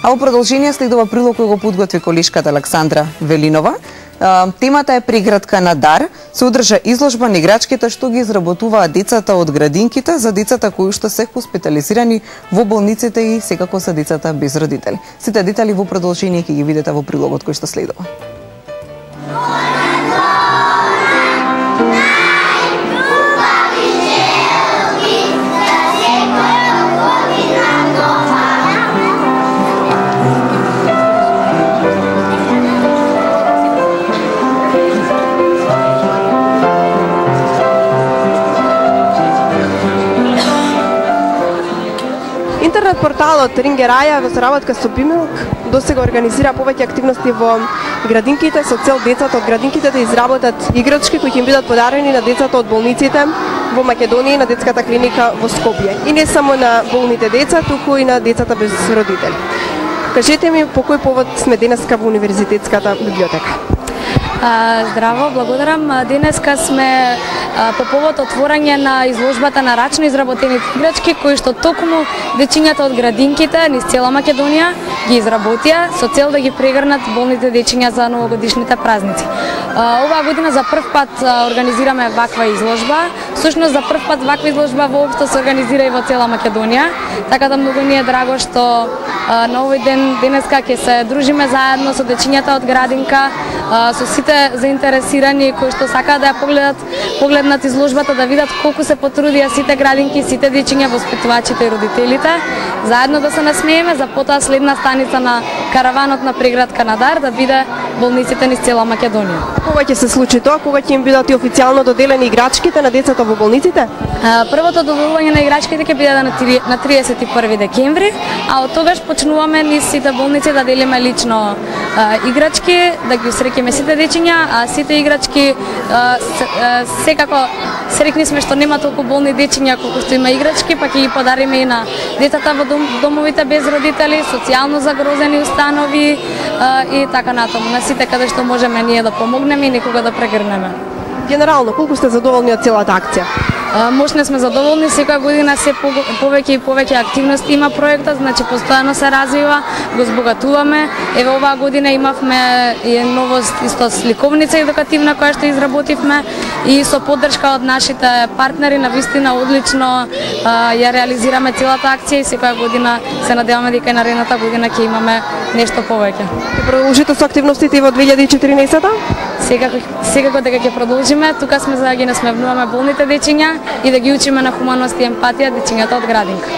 А во продолжение следува прилог кој го подготви колешката Александра Велинова. Темата е преградка на дар. Се одржа изложба на играчките што ги изработуваат децата од градинките за децата кои што се хоспитализирани во болниците и секако се децата без родители. Сите детали во продолжение ќе ги видите во прилогот кој што следува. Интернет порталот Рингераја во соработка со Бимилк досега организира повеќе активности во градинките со цел децата од градинките да изработат играчки кои ќе им бидат подарени на децата од болниците во Македонија и на детската клиника во Скопје. И не само на болните деца, туку и на децата без родители. Кажете ми по кој повод сме денеска во Универзитетската библиотека? Здраво, благодарам. Денеска сме по повод отворање на изложбата на рачно изработените играчки кои што токму дечињата од градинките низ цела Македонија ги изработија со цел да ги прегрнат болните дечиња за новогодишните празници. Оваа година за прв пат организираме ваква изложба. Всушност за прв пат ваква изложба воопшто се организира и во цела Македонија. Така да многу ни е драго што на овој ден денеска ќе се дружиме заедно со дечињата од градинка, со сите заинтересирани кои што сакаат да ја погледнат изложбата, да видат колку се потрудија сите градинки, сите дечиња, воспитувачите и родителите, заедно да се насмееме за потоа следна станица на караванот на преградка на дар да биде болниците низ цела Македонија. Кога ќе се случи тоа? Кога ќе им бидат и официјално доделени играчките на децата во болниците? Првото доделување на играчките ќе биде на 31 декември, а од тогаш почнуваме низ сите болници да делиме лично играчки, да ги среќаме сите дечиња, а сите играчки секако среќни сме што нема толку болни дечиња колку што има играчки, па ќе ги подариме и на децата во домовите без родители, социјално загрозени установи и така натаму, на сите каде што можеме ние да помогнеме и некога да прегрнеме. Генерално, колку сте задоволни од целата акција? Можна сме задоволни, секоја година се повеќе и повеќе активности има проектот, значи постојано се развива, го збогатуваме. Еве оваа година имавме и новост исто сликовница едукативна која што изработивме и со поддршка од нашите партнери навистина одлично ја реализираме целата акција и секоја година се надеваме дека и наредната година ќе имаме нешто повеќе. Ќе продолжите со активностите и во 2014-та? Секако дека ќе продолжиме, тука сме за да ги насмевнуваме болните дечиња и да ги учиме на хуманост и емпатија дечињата од градинка.